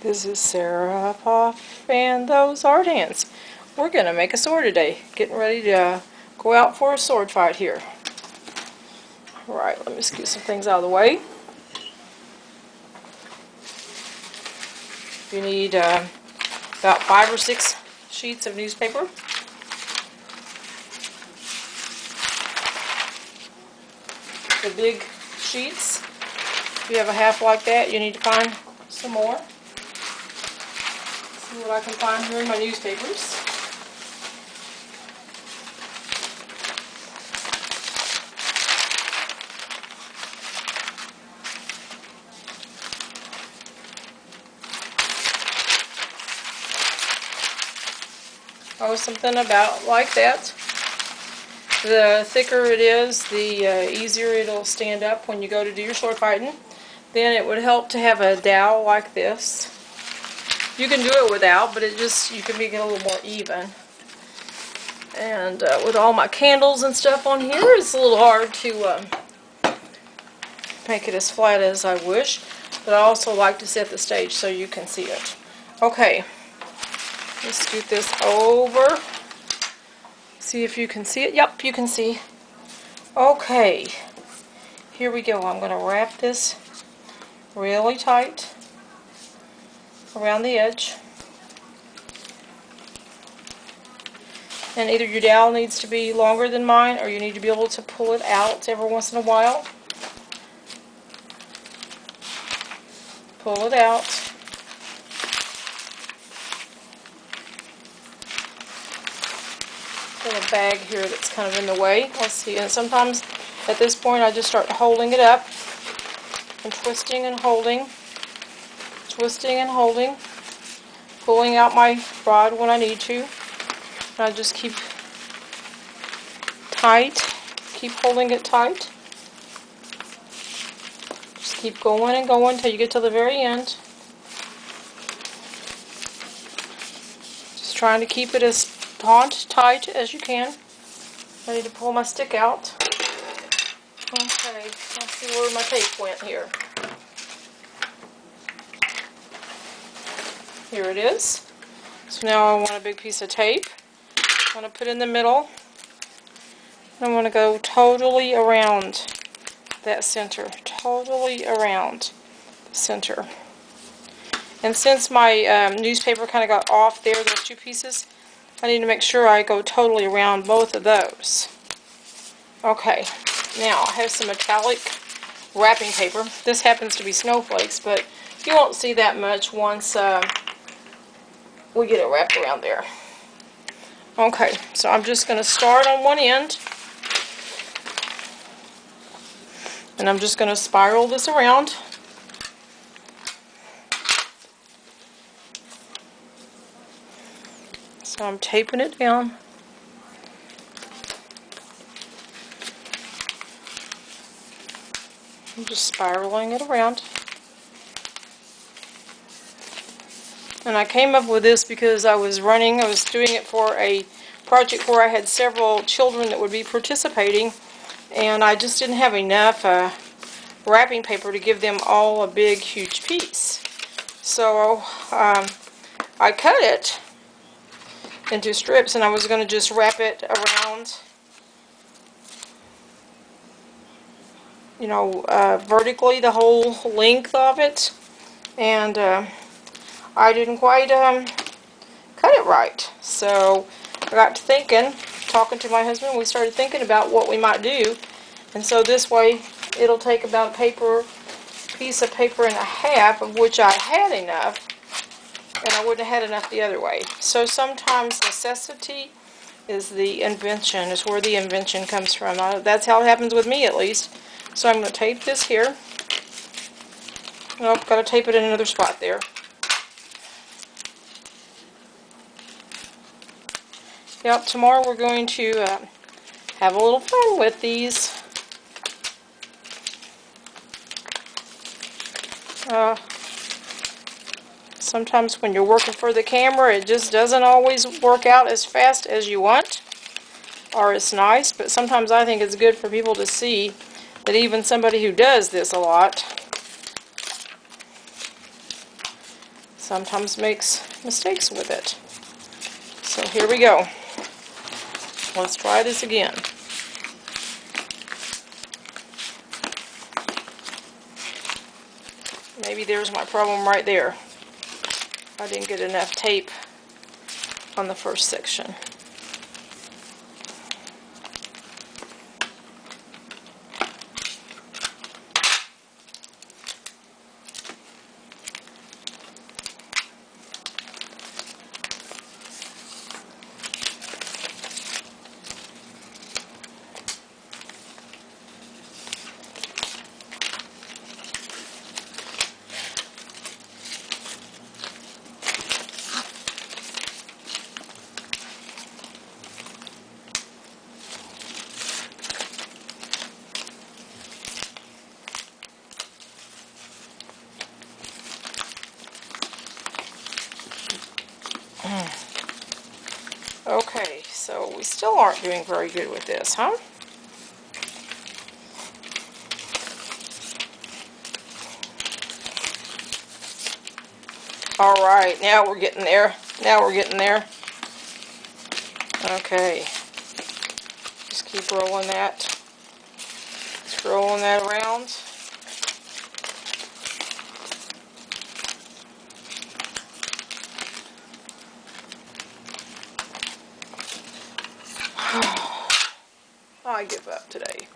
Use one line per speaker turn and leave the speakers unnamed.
This is Sarah Poff and those art hands. We're going to make a sword today. Getting ready to go out for a sword fight here. Alright, let me scoot some things out of the way. You need about 5 or 6 sheets of newspaper. The big sheets, if you have a half like that, you need to find some more. See what I can find here in my newspapers. Oh, something about like that. The thicker it is, the easier it'll stand up when you go to do your sword fighting. Then it would help to have a dowel like this. You can do it without, but you can make it a little more even. And with all my candles and stuff on here, it's a little hard to make it as flat as I wish. But I also like to set the stage so you can see it. Okay, let's scoot this over. See if you can see it. Yep, you can see. Okay, here we go. I'm going to wrap this really tight around the edge. And either your dowel needs to be longer than mine, or you need to be able to pull it out every once in a while. Pull it out. Got a bag here that's kind of in the way. Let's see. And sometimes at this point I just start holding it up and twisting and holding, pulling out my rod when I need to. And I just keep holding it tight. Just keep going and going until you get to the very end. Just trying to keep it as tight as you can. Ready to pull my stick out. Okay, let's see where my tape went here. Here it is. So now I want a big piece of tape. I want to put in the middle. I want to go totally around that center. Totally around the center. And since my newspaper kind of got off there, those two pieces, I need to make sure I go totally around both of those. Okay, now I have some metallic wrapping paper. This happens to be snowflakes, but you won't see that much once we get it wrapped around there. Okay, so I'm just going to start on one end, and I'm just going to spiral this around. So I'm taping it down. I'm just spiraling it around. And I came up with this because I was doing it for a project where I had several children that would be participating, and I just didn't have enough wrapping paper to give them all a big, huge piece. So I cut it into strips, and I was going to just wrap it around, you know, vertically the whole length of it, and I didn't quite cut it right. So I got to thinking, talking to my husband, we started thinking about what we might do, and so this way it'll take about a piece of paper and a half, of which I had enough, and I wouldn't have had enough the other way. So sometimes necessity is the invention, is where the invention comes from. That's how it happens with me, at least. So I'm going to tape this here. Oh, got to tape it in another spot there. Yep, tomorrow we're going to have a little fun with these. Sometimes when you're working for the camera, it just doesn't always work out as fast as you want, or as nice, but sometimes I think it's good for people to see that even somebody who does this a lot sometimes makes mistakes with it. So here we go. Let's try this again. Maybe there's my problem right there. I didn't get enough tape on the first section. Okay, so we still aren't doing very good with this, huh? Alright, now we're getting there. Now we're getting there. Okay. Just keep rolling that. Just rolling that around. I give up today.